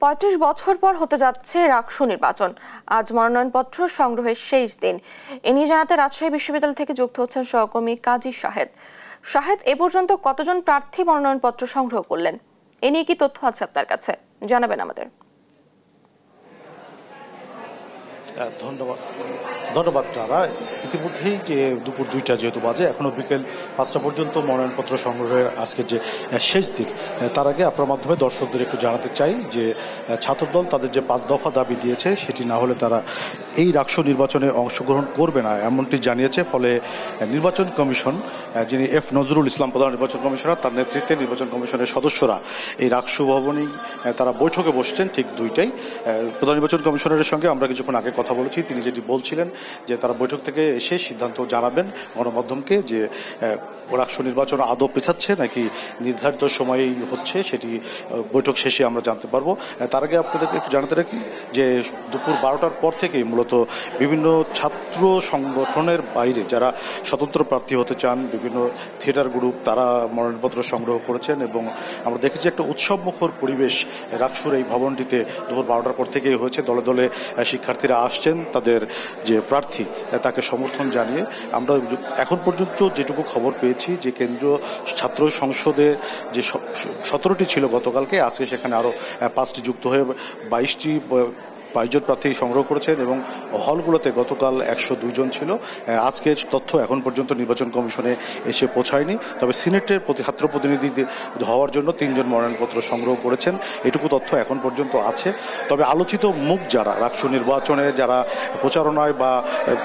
৩৫ বছর পর হতে যাচ্ছে রাকসু নির্বাচন। আজ মনোনয়নপত্র সংগ্রহের শেষ দিন। এ নিয়ে জানাতে রাজশাহী বিশ্ববিদ্যালয় থেকে যুক্ত হচ্ছেন সহকর্মী কাজী শাহেদ। শাহেদ, এ পর্যন্ত কতজন প্রার্থী মনোনয়নপত্র সংগ্রহ করলেন? এ নিয়ে কি তথ্য আছে আপনার কাছে, জানাবেন আমাদের। ধন্যবাদ তারা। ইতিমধ্যেই যে দুপুর 2টা যেহেতু বাজে, এখনো বিকেল 5টা পর্যন্ত মনোনয়নপত্র সংগ্রহের আজকের যে শেষ দিন, তার আগে আপনার মাধ্যমে দর্শকদের একটু জানাতে চাই যে ছাত্রদল তাদের যে 5 দফা দাবি দিয়েছে সেটি না হলে তারা এই রাকসু নির্বাচনে অংশগ্রহণ করবে না, এমনটি জানিয়েছে। ফলে নির্বাচন কমিশন, যিনি এফ নজরুল ইসলাম প্রধান নির্বাচন কমিশনার, তার নেতৃত্বে নির্বাচন কমিশনের সদস্যরা এই রাকসু ভবনেই তারা বৈঠকে বসছেন ঠিক 2টায়। প্রধান নির্বাচন কমিশনারের সঙ্গে আমরা কিছুক্ষণ আগে কথা বলেছি। তিনি যেটি বলছিলেন যে তারা বৈঠক থেকে এসে সিদ্ধান্ত জানাবেন গণমাধ্যমকে যে রাকসু নির্বাচন আদৌ পেছাচ্ছে নাকি নির্ধারিত সময়েই হচ্ছে, সেটি বৈঠক শেষে আমরা জানতে পারবো। তার আগে আপনাদেরকে একটু জানাতে রাখি যে দুপুর 12টার পর থেকেই মূলত বিভিন্ন ছাত্র সংগঠনের বাইরে যারা স্বতন্ত্র প্রার্থী হতে চান, বিভিন্ন থিয়েটার গ্রুপ, তারা মনোনয়নপত্র সংগ্রহ করেছেন এবং আমরা দেখেছি একটা উৎসবমুখর পরিবেশ রাকসুর এই ভবনটিতে দুপুর 12টার পর থেকেই হয়েছে। দলে দলে শিক্ষার্থীরা আসছেন তাদের যে প্রার্থী তাকে সমর্থন জানিয়ে। আমরা এখন পর্যন্ত যেটুকু খবর পেয়েছি যে কেন্দ্রীয় ছাত্র সংসদের যে 17টি ছিল গতকালকে, আজকে সেখানে আরও 5টি যুক্ত হয়ে 22 জন প্রার্থী সংগ্রহ করেছেন এবং হলগুলোতে গতকাল 102 জন ছিল। আজকের তথ্য এখন পর্যন্ত নির্বাচন কমিশনে এসে পৌঁছায়নি, তবে সিনেটের ছাত্র প্রতিনিধি হওয়ার জন্য 3 জন মনোনয়নপত্র সংগ্রহ করেছেন, এটুকু তথ্য এখন পর্যন্ত আছে। তবে আলোচিত মুখ যারা রাকসু নির্বাচনে যারা প্রচারণায় বা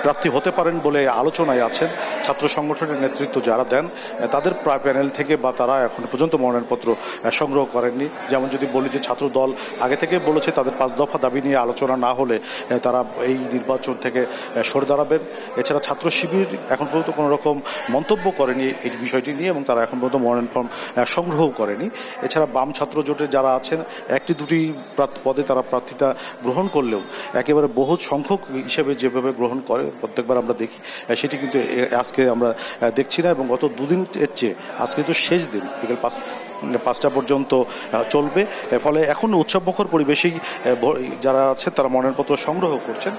প্রার্থী হতে পারেন বলে আলোচনায় আছেন, ছাত্র সংগঠনের নেতৃত্ব যারা দেন, তাদের প্যানেল থেকে বা তারা এখন পর্যন্ত মনোনয়নপত্র সংগ্রহ করেননি। যেমন যদি বলি যে ছাত্র দল আগে থেকে বলেছে তাদের 5 দফা দাবি নিয়ে আলোচনা না হলে তারা এই নির্বাচন থেকে সরে দাঁড়াবেন। এছাড়া ছাত্র শিবির এখন পর্যন্ত কোনো রকম মন্তব্য করেনি এই বিষয়টি নিয়ে এবং তারা এখন পর্যন্ত মনোনয়ন ফর্ম সংগ্রহ করেনি। এছাড়া বাম ছাত্র জোটের যারা আছেন, 1-2টি পদে তারা প্রার্থিতা গ্রহণ করলেও একেবারে বহু সংখ্যক হিসেবে যেভাবে গ্রহণ করে প্রত্যেকবার আমরা দেখি, সেটি কিন্তু আজকে আমরা দেখছি না। এবং গত 2 দিন এর চেয়ে আজকে তো শেষ দিন, বিকেল 5টা পর্যন্ত চলবে। ফলে এখন উৎসবমুখর পরিবেশেই যারা আছে তারা মনোনয়নপত্র সংগ্রহ করছেন।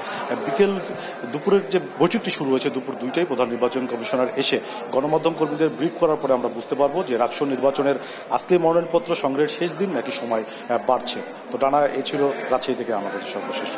দুপুরের যে বৈঠকটি শুরু হয়েছে দুপুর 2টায়, প্রধান নির্বাচন কমিশনার এসে গণমাধ্যম কর্মীদের ব্রিফ করার পরে আমরা বুঝতে পারবো যে রাকসু নির্বাচনের আজকে মনোনয়নপত্র সংগ্রহের শেষ দিন নাকি সময় বাড়ছে। তো টানা এ ছিল রাজশাহী থেকে আমাদের সর্বশেষ।